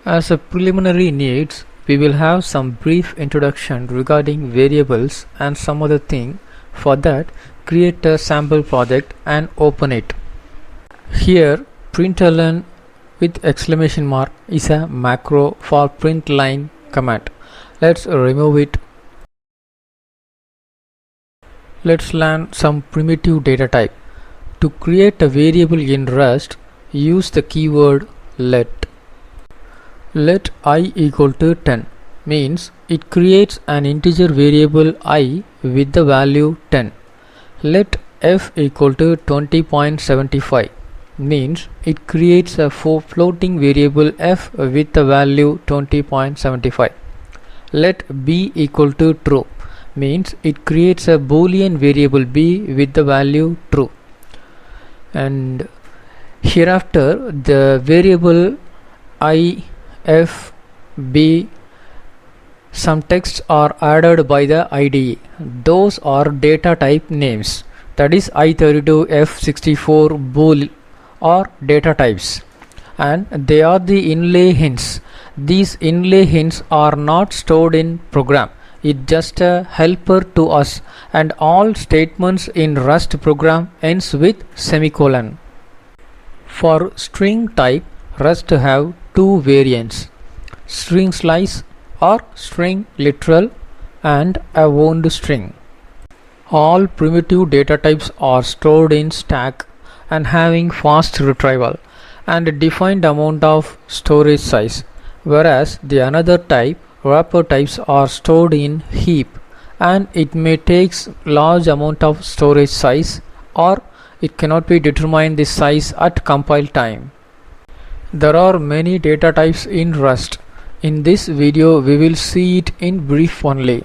As a preliminary needs, we will have some brief introduction regarding variables and some other thing. For that, create a sample project and open it. Here, println with exclamation mark is a macro for print line command. Let's remove it. Let's learn some primitive data type. To create a variable in Rust, use the keyword let. Let I equal to 10 means it creates an integer variable I with the value 10. Let f equal to 20.75 means it creates a floating variable f with the value 20.75. Let b equal to true means it creates a boolean variable b with the value true. And hereafter the variable I, f, b, some texts are added by the IDE. Those are data type names, that is I32, F64, bool or data types, and they are the inlay hints. These inlay hints are not stored in program. It's just a helper to us, and all statements in Rust program ends with semicolon. For string type, Rust have two variants, string slice or string literal and a wound string. All primitive data types are stored in stack and having fast retrieval and a defined amount of storage size, whereas the another type, wrapper types, are stored in heap and it may takes large amount of storage size, or it cannot be determined the size at compile time. There are many data types in Rust. In this video we will see it in brief only.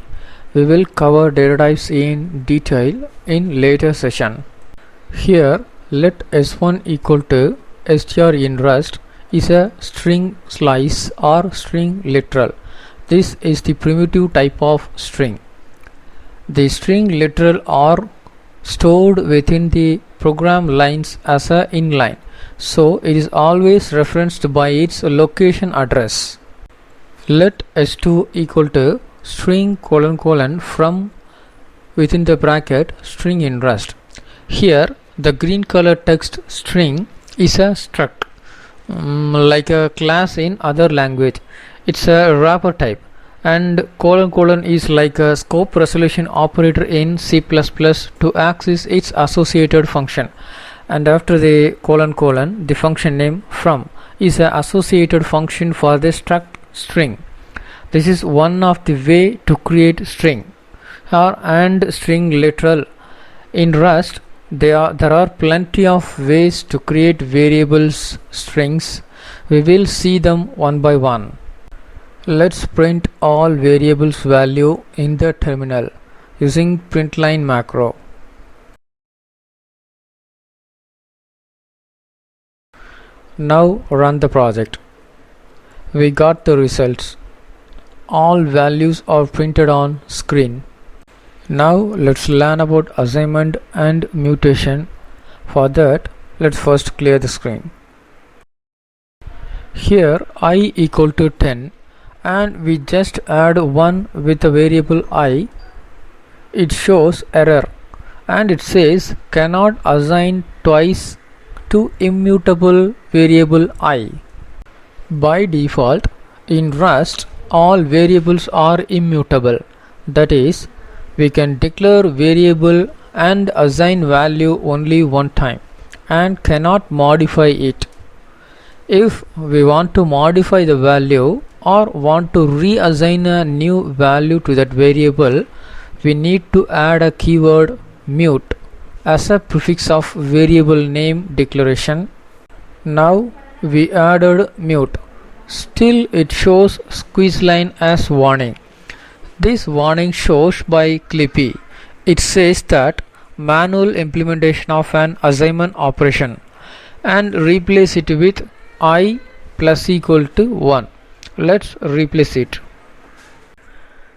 We will cover data types in detail in later session. Here let s1 equal to str in Rust is a string slice or string literal. This is the primitive type of string. The string literal are stored within the program lines as a inline, so it is always referenced by its location address. Let s2 equal to string : from within the bracket string in Rust. Here the green color text string is a struct, like a class in other language. It's a wrapper type, and : is like a scope resolution operator in C++ to access its associated function. And after the : the function name from is an associated function for the struct string. This is one of the way to create string and string literal. In Rust there are plenty of ways to create variables strings. We will see them one by one. Let's print all variables value in the terminal using println macro. Now run the project. We got the results. All values are printed on screen. Now let's learn about assignment and mutation. For that, let's first clear the screen. Here I equal to 10 and we just add 1 with the variable I. It shows error and it says cannot assign twice to immutable variable I. By default in Rust all variables are immutable, that is we can declare variable and assign value only one time and cannot modify it. If we want to modify the value or want to reassign a new value to that variable, we need to add a keyword mute as a prefix of variable name declaration. Now we added mute. Still it shows squeeze line as warning. This warning shows by Clippy. It says that manual implementation of an assignment operation and replace it with I plus equal to 1. Let's replace it.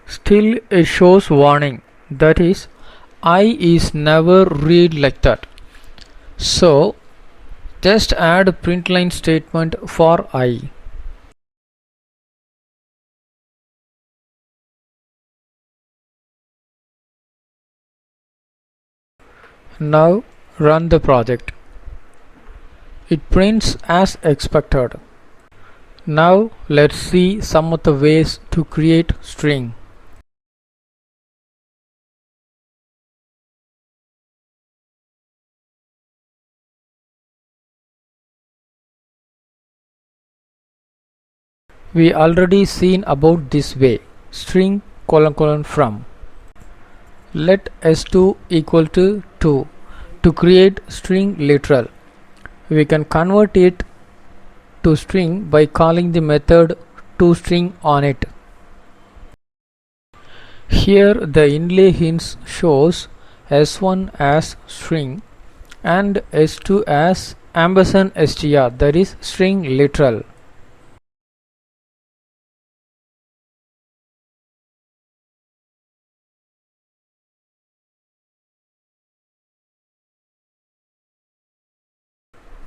Still it shows warning, that is I is never read like that. So just add print line statement for I. Now run the project. It prints as expected. Now let's see some of the ways to create string. We already seen about this way, string : from. Let s2 equal to 2 to create string literal. We can convert it to string by calling the method toString on it. Here the inlay hints shows s1 as string and s2 as &str, that is string literal.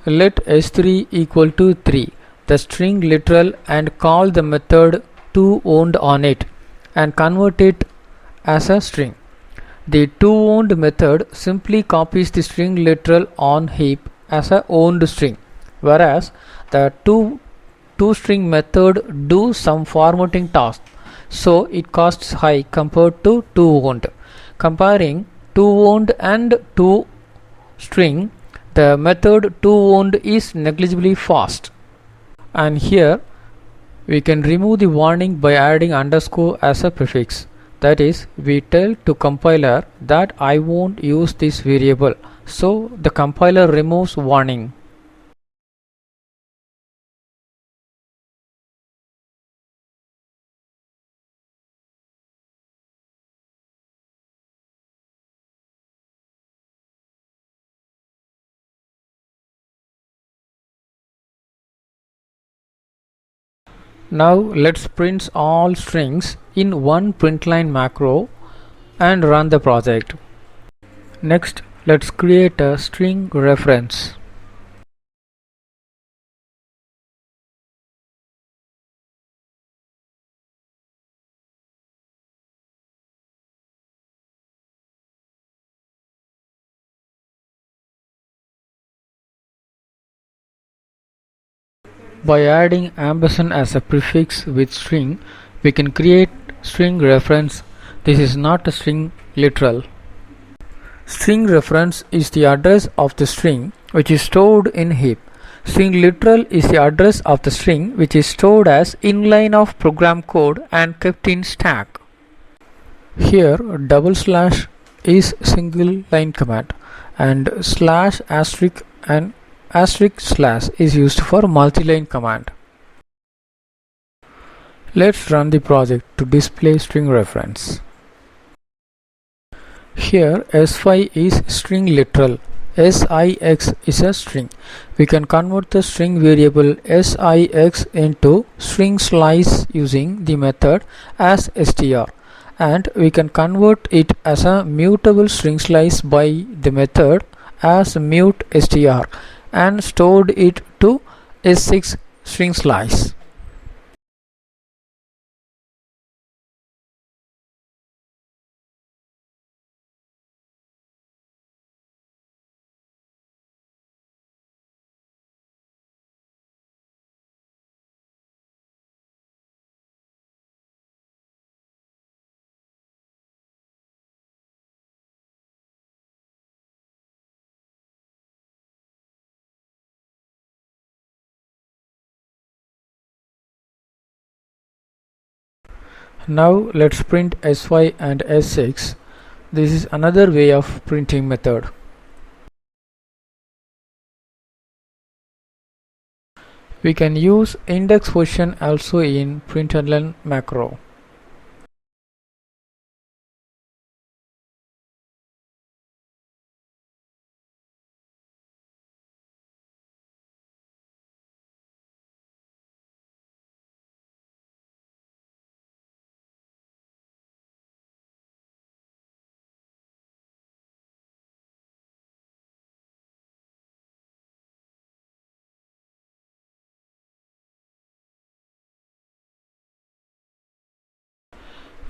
Let s3 equal to 3, the string literal, and call the method toOwned on it and convert it as a string. The toOwned method simply copies the string literal on heap as a owned string, whereas the toString method do some formatting task, so it costs high compared to toOwned. Comparing toOwned and toString, the method toOwned is negligibly fast. And here we can remove the warning by adding underscore as a prefix. That is, we tell to compiler that I won't use this variable, so the compiler removes warning. Now let's print all strings in one println macro and run the project. Next, let's create a string reference. By adding ampersand as a prefix with string, we can create string reference. This is not a string literal. String reference is the address of the string which is stored in heap. String literal is the address of the string which is stored as inline of program code and kept in stack. Here double slash is single line command and slash asterisk and asterisk slash is used for multi-line command. Let's run the project to display string reference. Here s5 is string literal, six is a string. We can convert the string variable six into string slice using the method as str, and we can convert it as a mutable string slice by the method as mute str and stored it to s6 string slice. Now let's print s5 and s6. This is another way of printing method. We can use index position also in println macro.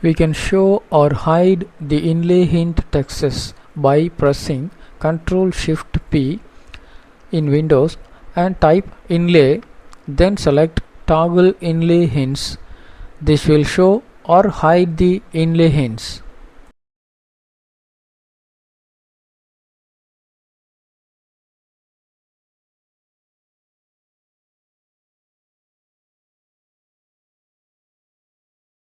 We can show or hide the inlay hint texts by pressing Ctrl Shift P in Windows and type inlay, then select toggle inlay hints. This will show or hide the inlay hints.